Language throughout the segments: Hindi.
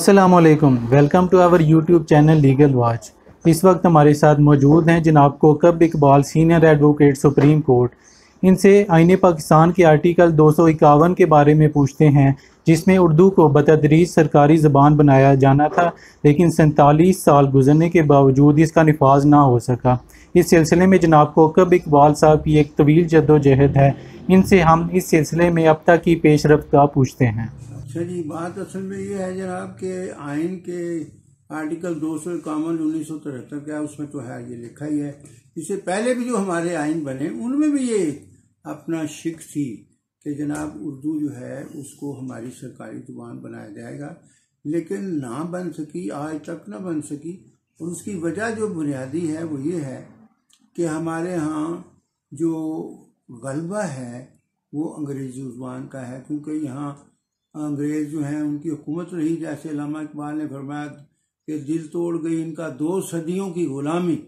अस्सलामुअलैकुम, welcome to our YouTube channel legal watch. इस वक्त हमारे साथ मौजूद हैं जनाब Kaukab Iqbal, senior advocate supreme court. इनसे आईन पाकिस्तान के आर्टिकल 251 के बारे में पूछते हैं, जिसमें उर्दू को बतदरीज सरकारी ज़बान बनाया जाना था, लेकिन 47 साल गुजरने के बावजूद इसका नफाज ना हो सका। इस सिलसिले में जनाब कोकब इकबाल साहब की एक तवील जद्दोजहद है। इनसे हम इस सिलसिले में अब तक की पेश रफ्त का पूछते हैं। अच्छा जी, बात असल में ये है जनाब के आइन के आर्टिकल 251 1973 का, उसमें तो है ये लिखा ही है। इससे पहले भी जो हमारे आइन बने उनमें भी ये अपना शिक थी कि जनाब उर्दू जो है उसको हमारी सरकारी जुबान बनाया जाएगा, लेकिन ना बन सकी, आज तक ना बन सकी। और उसकी वजह जो बुनियादी है वो ये है कि हमारे यहाँ जो गलबा है वो अंग्रेजी जुबान का है, क्योंकि यहाँ अंग्रेज जो हैं उनकी हुकूमत रही। जैसे अल्लामा इकबाल ने फरमाया कि दिल तोड़ गई इनका 2 सदियों की गुलामी,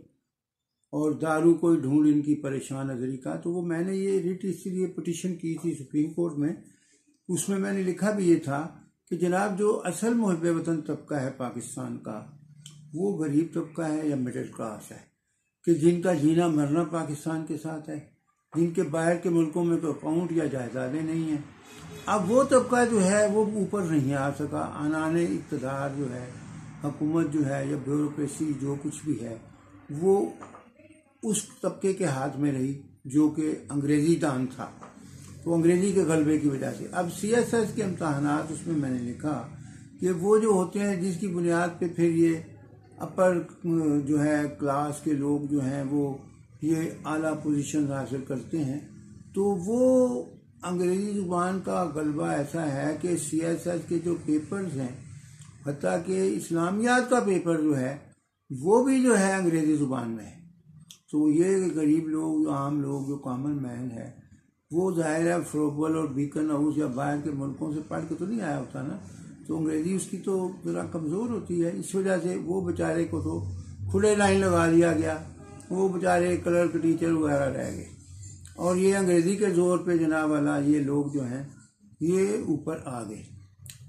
और दारू कोई ढूंढ इनकी परेशान नजरी का। तो वो मैंने ये रिट इसलिए पिटिशन की थी सुप्रीम कोर्ट में, उसमें मैंने लिखा भी ये था कि जनाब जो असल मुहब्ब वतन तबका है पाकिस्तान का, वो गरीब तबका है या मिडिल क्लास है, कि जिनका जीना मरना पाकिस्तान के साथ है, जिनके बाहर के मुल्कों में कोई अकाउंट या जायदादें नहीं हैं। अब वो तबका जो है वो ऊपर नहीं आ सका। आनाने इक़्तिदार जो है, हुकूमत जो है या ब्यूरोक्रेसी जो कुछ भी है, वो उस तबके के हाथ में रही जो कि अंग्रेजी दान था। तो अंग्रेजी के गलबे की वजह से अब CSS के इम्तहानात, उसमें मैंने लिखा कि वो जो होते हैं जिसकी बुनियाद पे फिर ये अपर जो है क्लास के लोग जो हैं वो ये आला पोजीशन हासिल करते हैं, तो वो अंग्रेजी जुबान का गलबा ऐसा है कि CSS के जो पेपर्स हैं, हत्ता कि इस्लामियात का पेपर जो है वो भी जो है अंग्रेजी जुबान में है। तो ये गरीब लोग, आम लोग, जो कॉमन मैन है, वो ज़ाहिर है फ्रोबल और बीकन हाउस या बाहर के मुल्कों से पढ़ के तो नहीं आया होता ना, तो अंग्रेजी उसकी तो ज़रा कमज़ोर होती है। इस वजह से वो बेचारे को तो खुले लाइन लगा दिया गया, वो बेचारे क्लर्क टीचर वगैरह रह गए, और ये अंग्रेजी के जोर पे जनाब वाला ये लोग जो हैं ये ऊपर आ गए।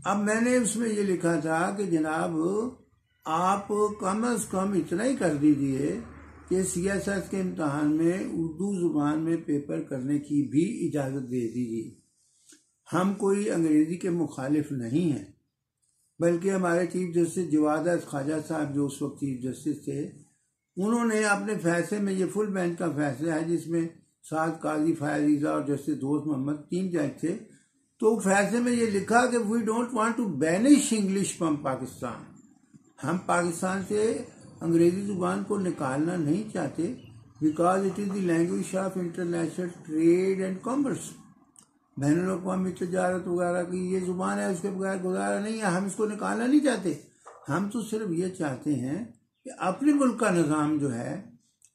अब मैंने उसमें ये लिखा था कि जनाब आप कम अज़ कम इतना ही कर दीजिए कि CSS के इम्तहान में उर्दू जुबान में पेपर करने की भी इजाज़त दे दीजिए। हम कोई अंग्रेजी के मुखालिफ नहीं हैं, बल्कि हमारे चीफ जस्टिस जवाद ख्वाजा साहब जो उस वक्त चीफ जस्टिस थे, उन्होंने अपने फैसले में, ये फुल बेंच का फैसला है जिसमें 7 काजी फायरीजा और जस्टिस दोस्त मोहम्मद 3 जज थे, तो फैसले में ये लिखा कि we don't want to banish English from Pakistan. हम पाकिस्तान से अंग्रेजी जुबान को निकालना नहीं चाहते, because it is the language of international trade and commerce. बैनुल अक़वामी तजारत वगैरह की ये जुबान है, उसके बगैर गुजारा नहीं है। हम इसको निकालना नहीं चाहते, हम तो सिर्फ ये चाहते हैं कि अपने मुल्क का निज़ाम जो है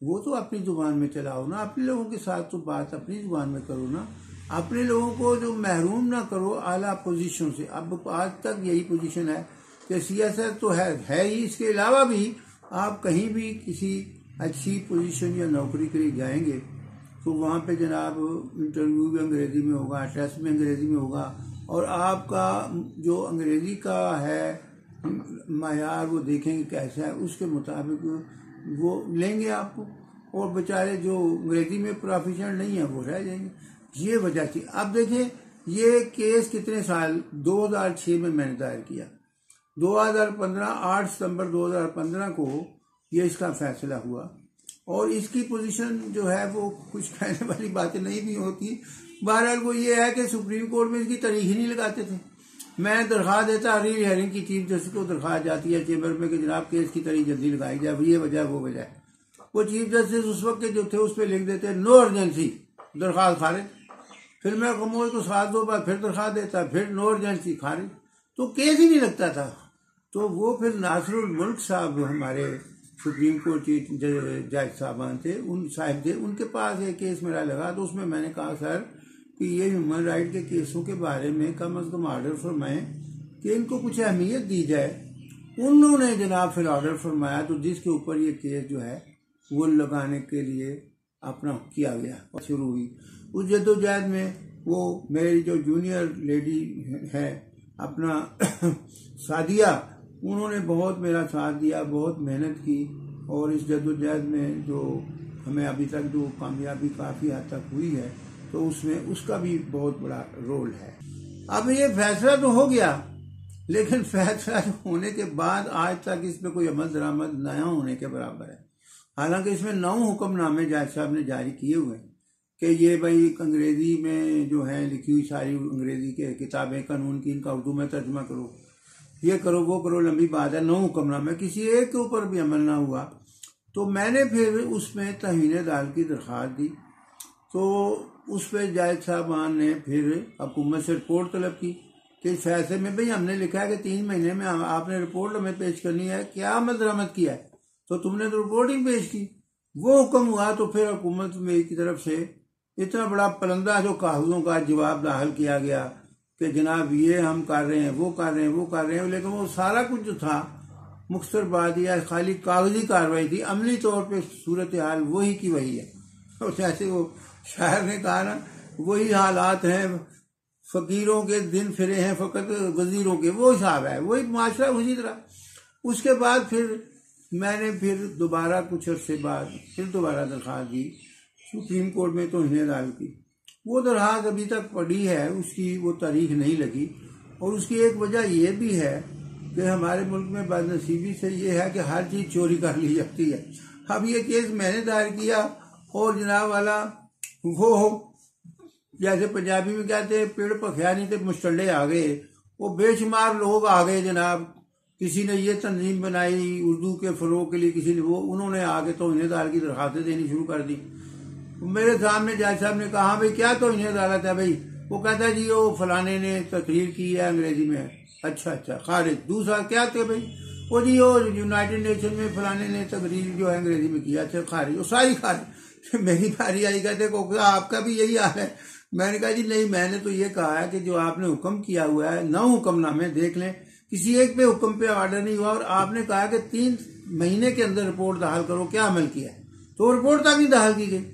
वो तो अपनी जुबान में चलाओ ना, अपने लोगों के साथ तो बात अपनी जुबान में करो ना, अपने लोगों को जो महरूम ना करो आला पोजीशन से। अब आज तक यही पोजीशन है कि CSS तो है ही, इसके अलावा भी आप कहीं भी किसी अच्छी पोजीशन या नौकरी के लिए जाएंगे तो वहाँ पे जनाब इंटरव्यू भी अंग्रेजी में होगा, टेस्ट भी अंग्रेजी में होगा, और आपका जो अंग्रेजी का है मायार वो देखेंगे कैसा है, उसके मुताबिक वो लेंगे आपको। और बेचारे जो अंग्रेजी में प्रोफिशिएंट नहीं है वो रह जाएंगे। ये वजह थी। अब देखें ये केस कितने साल, 2006 में मैंने दायर किया, 2015 8 सितंबर 2015 को ये इसका फैसला हुआ, और इसकी पोजीशन जो है वो कुछ कहने वाली बातें नहीं भी होती। बहरहाल वो ये है कि सुप्रीम कोर्ट में इसकी तारीख ही नहीं लगाते थे। मैं दरख्वास्त देता, री हेयरिंग की चीफ जस्टिस को दरख्वास्त जाती है चेंबर में कि जनाब केस की तारीख जल्दी लगाई जाए, ये वजह वो वजह। वो चीफ जस्टिस उस वक्त के जो थे उस पर लिख देते नो अर्जेंसी, दरख्वास्त खारिज। फिर मैं कमोज को 7-2 बार फिर दरख्वास्त देता, फिर नो अर्जेंसी खारिज, तो केस ही नहीं लगता था। तो वो फिर नासिरुल मुल्क साहब हमारे सुप्रीम कोर्ट के जज साहबान थे, उन साहब थे, उनके पास एक केस मेरा लगा, तो उसमें मैंने कहा सर कि ये ह्यूमन राइट के केसों के बारे में कम अज़ कम ऑर्डर फरमाएं कि इनको कुछ अहमियत दी जाए। उन्होंने जनाब फिर ऑर्डर फरमाया, तो जिसके ऊपर ये केस जो है वो लगाने के लिए अपना किया गया और शुरू हुई। उस जद्दोजहद में वो मेरी जो जूनियर लेडी है अपना सादिया, उन्होंने बहुत मेरा साथ दिया, बहुत मेहनत की, और इस जद्दोजहद में जो हमें अभी तक जो कामयाबी काफ़ी हद तक हुई है, तो उसमें उसका भी बहुत बड़ा रोल है। अब ये फैसला तो हो गया, लेकिन फैसला होने के बाद आज तक इस पर कोई अमल दरामद नया होने के बराबर है। हालांकि इसमें 9 हुक्मनामे जज साहब ने जारी किए हुए हैं कि ये भाई अंग्रेजी में जो है लिखी हुई सारी अंग्रेजी के किताबें कानून की, इनका उर्दू में तर्जुमा करो, ये करो, वो करो, लंबी बात है। 9 हुक्मनामे, किसी एक के ऊपर भी अमल ना हुआ। तो मैंने फिर उसमें तहीन दाल की दरख्वास्त दी, तो उस पर जज साहबान ने फिर हुकूमत से रिपोर्ट तलब की कि इस फैसले में भाई हमने लिखा है कि 3 महीने में आपने रिपोर्ट हमें पेश करनी है, क्या अमल दरामद किया है, तो तुमने तो रिपोर्ट ही पेश की। वो हुक्म हुआ तो फिर हुकूमत में की तरफ से इतना बड़ा पलंदा जो कागजों का जवाब दाखिल किया गया कि जनाब ये हम कर रहे हैं, वो कर रहे हैं, वो कर रहे हैं, लेकिन वो सारा कुछ जो था मुख्तसर बात या खाली कागजी कार्रवाई थी। अमली तौर पे सूरत हाल वही की वही है। और जैसे वो शायर ने कहा ना, वही हालात हैं, फकीरों के दिन फिरे हैं फकत वजीरों के, वो हिसाब है, वही माशरा उसी तरह। उसके बाद फिर मैंने फिर दोबारा कुछ अर्से बाद फिर दोबारा दरख्वास्त दी सुप्रीम कोर्ट में, तो तौहीन दाल की। वो दरख्वास्त अभी तक पड़ी है, उसकी वो तारीख नहीं लगी। और उसकी एक वजह ये भी है कि हमारे मुल्क में बदनसीबी से ये है कि हर चीज़ चोरी कर ली जाती है। अब ये केस मैंने दायर किया और जनाब वाला वो जैसे पंजाबी में कहते हैं पेड़ पखिया नहीं थे मुस्टंडे आ गए, वो बेशुमार लोग आ गए जनाब। किसी ने ये तंजीम बनाई उर्दू के फरोग के लिए, किसी ने वो, उन्होंने आगे तौहीन दाल की दरख्वास्तें देनी शुरू कर दी। मेरे सामने जज साहब ने कहा भाई क्या तौहीन अदालत है भाई? वो कहता है जी वो फलाने ने तकरीर की है अंग्रेजी में। अच्छा खारिज। दूसरा क्या थे भाई? वो जी वो यूनाइटेड नेशन में फलाने ने तकरीर जो है अंग्रेजी में किया, अच्छा खारिज, वो सारी खारिज। मेरी बारी आई, कहते आपका भी यही हाल है? मैंने कहा जी नहीं, मैंने तो ये कहा है कि जो आपने हुक्म किया हुआ है 9 हुक्मनामे देख लें, किसी एक पे हुक्म पे ऑर्डर नहीं हुआ, और आपने कहा कि 3 महीने के अंदर रिपोर्ट दाखिल करो, क्या अमल किया है? तो रिपोर्ट तक नहीं दाखिल की गई।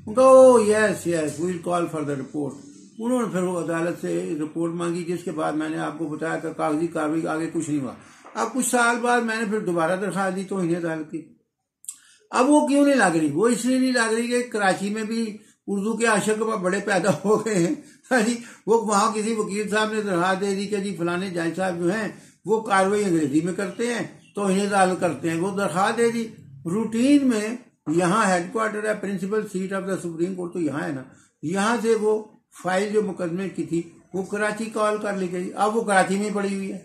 उनका oh yes we will call for the report. उन्होंने फिर वो अदालत से रिपोर्ट मांगी, जिसके बाद मैंने आपको बताया कि कागजी कार्रवाई आगे कुछ नहीं हुआ। अब कुछ साल बाद मैंने फिर दोबारा दरख्वास्त दी तौहीन अदालत की। अब वो क्यों नहीं लग रही? वो इसलिए नहीं लग रही कि कराची में भी उर्दू के आशिक बड़े पैदा हो गए हैं जी। वो वहां किसी वकील साहब ने दरख्वास्त दे दी कि जी फलाने जज साहब जो हैं वो कार्रवाई अंग्रेजी में करते हैं, तौहीन अदालत करते हैं। वो दरख्वास्त दे दी रूटीन में। यहाँ हेडक्वार्टर है, principal seat of the supreme court तो यहाँ है ना, यहाँ से वो फाइल जो मुकदमे की थी वो कराची कॉल कर ली गई। अब वो कराची में पड़ी हुई है।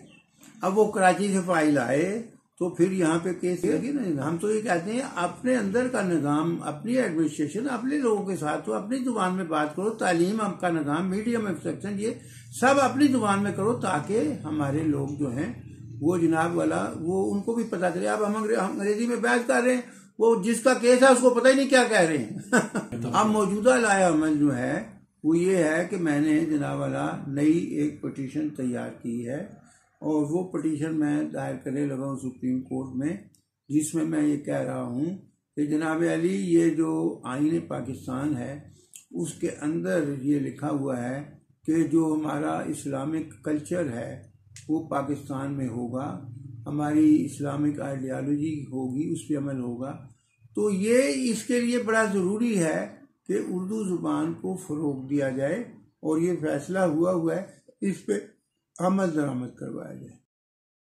अब वो कराची से फाइल आए तो फिर यहाँ पे केस लगी ना। हम तो ये कहते हैं अपने अंदर का निज़ाम, अपनी एडमिनिस्ट्रेशन, अपने लोगों के साथ तो अपनी जुबान में बात करो। तालीम का निज़ाम, मीडियम इंफ्रास्ट्रक्चर, ये सब अपनी जुबान में करो, ताकि हमारे लोग जो हैं वो जनाब वाला वो उनको भी पता चले। अब हम अंग्रेजी में बहस कर रहे हैं, वो जिसका केस है उसको पता ही नहीं क्या कह रहे हैं। अब मौजूदा लाया अमल जो है वो ये है कि मैंने जनाब वाला नई एक पटिशन तैयार की है, और वो पटिशन मैं दायर करने लगा हूँ सुप्रीम कोर्ट में, जिसमें मैं ये कह रहा हूँ कि जनाब अली ये जो आईन पाकिस्तान है उसके अंदर ये लिखा हुआ है कि जो हमारा इस्लामिक कल्चर है वो पाकिस्तान में होगा, हमारी इस्लामिक आइडियालॉजी होगी, उस पर अमल होगा। तो ये इसके लिए बड़ा ज़रूरी है कि उर्दू ज़ुबान को फ़रोग़ दिया जाए, और ये फैसला हुआ है इस पे अमल दरामद करवाया जाए।